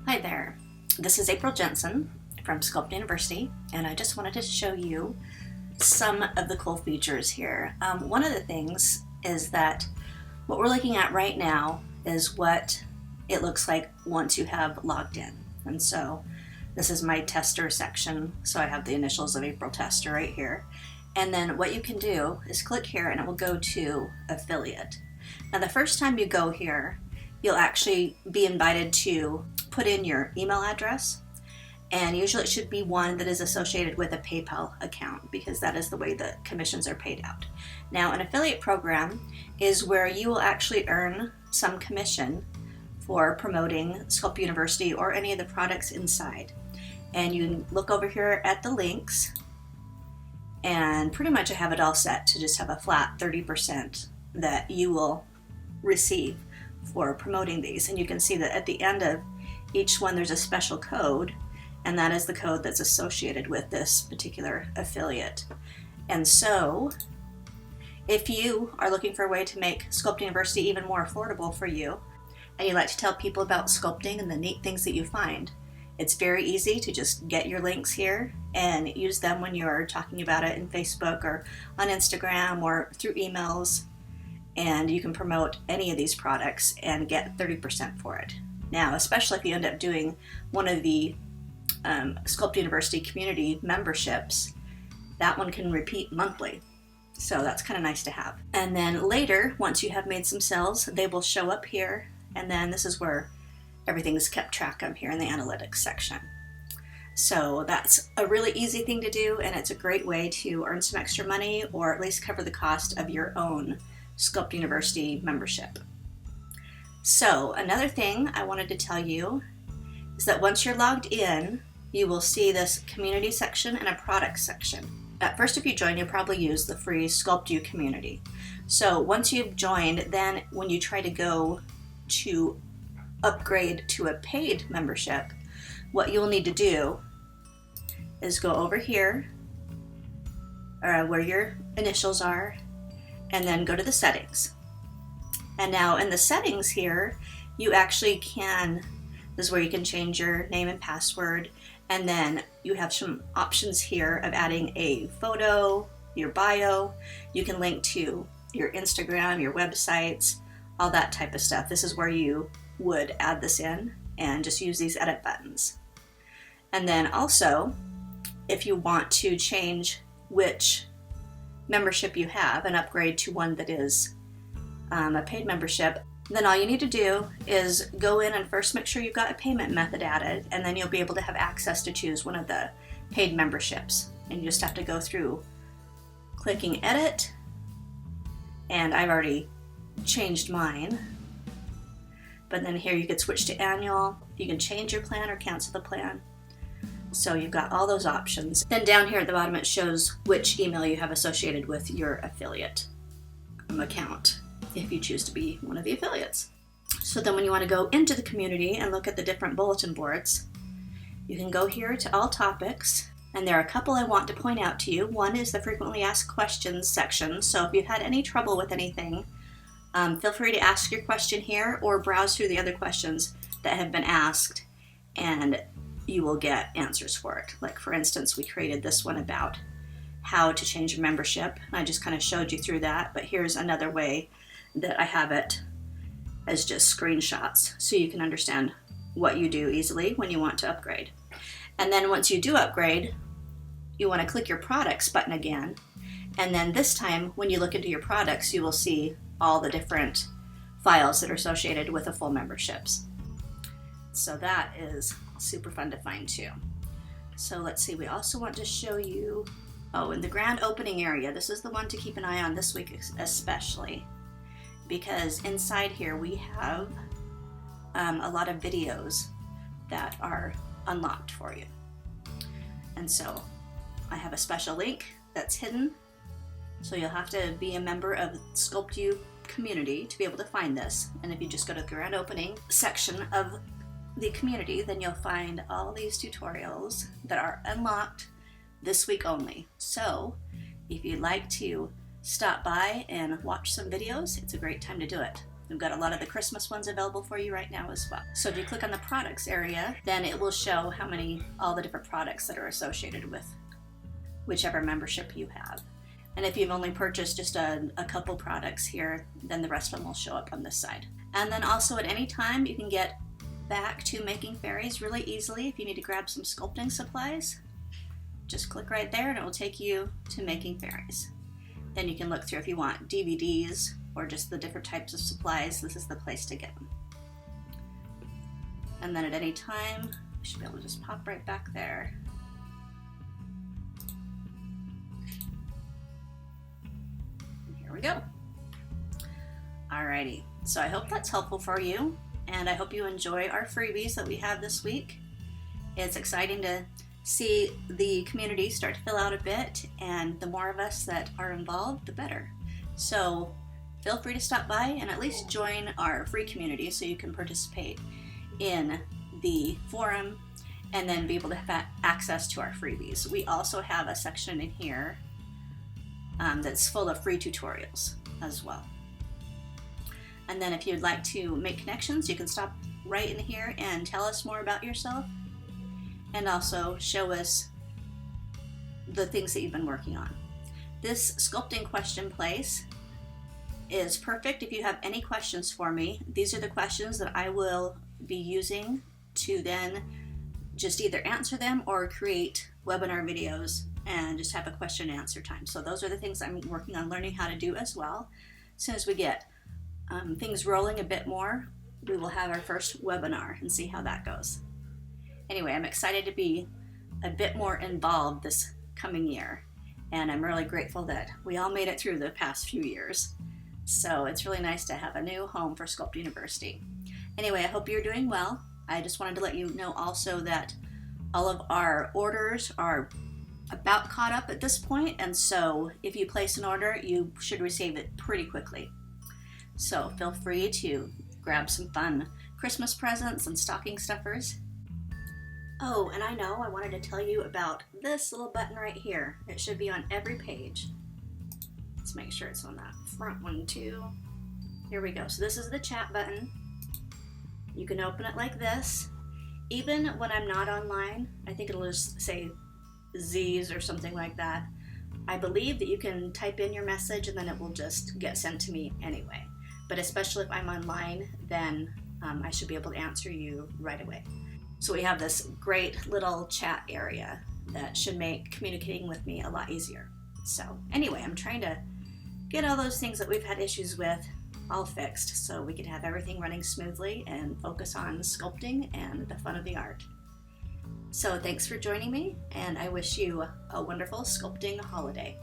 Hi there, this is April Jensen from Sculpting University, and I just wanted to show you some of the cool features here. One of the things is that what we're looking at right now is what it looks like once you have logged in. And so this is my tester section, so I have the initials of April Tester right here. And then what you can do is click here and it will go to affiliate. Now the first time you go here, you'll actually be invited to put in your email address, and usually it should be one that is associated with a PayPal account because that is the way the commissions are paid out. Now an affiliate program is where you will actually earn some commission for promoting Sculpt University or any of the products inside. And you can look over here at the links, and pretty much I have it all set to just have a flat 30% that you will receive for promoting these. And you can see that at the end of each one there's a special code, and that is the code that's associated with this particular affiliate. And so if you are looking for a way to make Sculpt University even more affordable for you, and you like to tell people about sculpting and the neat things that you find, it's very easy to just get your links here and use them when you're talking about it in Facebook or on Instagram or through emails, and you can promote any of these products and get 30% for it. Now, especially if you end up doing one of the Sculpt University community memberships, that one can repeat monthly. So that's kind of nice to have. And then later, once you have made some sales, they will show up here, and then this is where everything is kept track of here in the analytics section. So that's a really easy thing to do, and it's a great way to earn some extra money or at least cover the cost of your own Sculpt University membership. So another thing I wanted to tell you is that once you're logged in, you will see this community section and a product section. At first, if you join, you'll probably use the free Sculpt U community. So once you've joined, then when you try to go to upgrade to a paid membership, what you'll need to do is go over here where your initials are, and then go to the settings. And now in the settings here, you actually can, this is where you can change your name and password, and then you have some options here of adding a photo, your bio, you can link to your Instagram, your websites, all that type of stuff. This is where you would add this in and just use these edit buttons. And then also, if you want to change which membership you have and upgrade to one that is a paid membership, then all you need to do is go in and first make sure you've got a payment method added, and then you'll be able to have access to choose one of the paid memberships. And you just have to go through clicking edit, and I've already changed mine. But then here you could switch to annual, you can change your plan or cancel the plan. So you've got all those options. Then down here at the bottom it shows which email you have associated with your affiliate account, if you choose to be one of the affiliates. So then when you want to go into the community and look at the different bulletin boards, you can go here to all topics, and there are a couple I want to point out to you. One is the frequently asked questions section. So if you've had any trouble with anything, feel free to ask your question here or browse through the other questions that have been asked, and you will get answers for it. Like for instance, we created this one about how to change your membership. I just kind of showed you through that, but here's another way that I have it as just screenshots so you can understand what you do easily when you want to upgrade. And then once you do upgrade, you want to click your products button again, and then this time when you look into your products, you will see all the different files that are associated with the full memberships. So that is super fun to find too. So let's see, we also want to show you, in the grand opening area, this is the one to keep an eye on this week especially, because inside here we have a lot of videos that are unlocked for you. And so I have a special link that's hidden, so you'll have to be a member of Sculpt U community to be able to find this. And if you just go to the grand opening section of the community, then you'll find all these tutorials that are unlocked this week only. So if you'd like to stop by and watch some videos, it's a great time to do it. We've got a lot of the Christmas ones available for you right now as well. So if you click on the products area, then it will show all the different products that are associated with whichever membership you have. And if you've only purchased just a couple products here, then the rest of them will show up on this side. And then also at any time, you can get back to making fairies really easily. If you need to grab some sculpting supplies, just click right there and it will take you to making fairies. Then you can look through if you want DVDs or just the different types of supplies. This is the place to get them. And then at any time, you should be able to just pop right back there. Here we go. Alrighty, so I hope that's helpful for you, and I hope you enjoy our freebies that we have this week. It's exciting to see the community start to fill out a bit, and the more of us that are involved, the better. So feel free to stop by and at least join our free community so you can participate in the forum and then be able to have access to our freebies. We also have a section in here that's full of free tutorials as well. And then if you'd like to make connections, you can stop right in here and tell us more about yourself and also show us the things that you've been working on. This sculpting question place is perfect if you have any questions for me. These are the questions that I will be using to then just either answer them or create webinar videos and just have a question and answer time. So those are the things I'm working on learning how to do as well. As soon as we get things rolling a bit more, we will have our first webinar and see how that goes. Anyway, I'm excited to be a bit more involved this coming year, and I'm really grateful that we all made it through the past few years. So it's really nice to have a new home for Sculpt University. Anyway, I hope you're doing well. I just wanted to let you know also that all of our orders are about caught up at this point, and so if you place an order, you should receive it pretty quickly. So feel free to grab some fun Christmas presents and stocking stuffers. Oh, and I wanted to tell you about this little button right here. It should be on every page. Let's make sure it's on that front one too. Here we go. So this is the chat button. You can open it like this. Even when I'm not online, I think it'll just say Z's or something like that. I believe that you can type in your message and then it will just get sent to me anyway. But especially if I'm online, then I should be able to answer you right away. So we have this great little chat area that should make communicating with me a lot easier. So anyway, I'm trying to get all those things that we've had issues with all fixed so we can have everything running smoothly and focus on sculpting and the fun of the art. So thanks for joining me, and I wish you a wonderful sculpting holiday.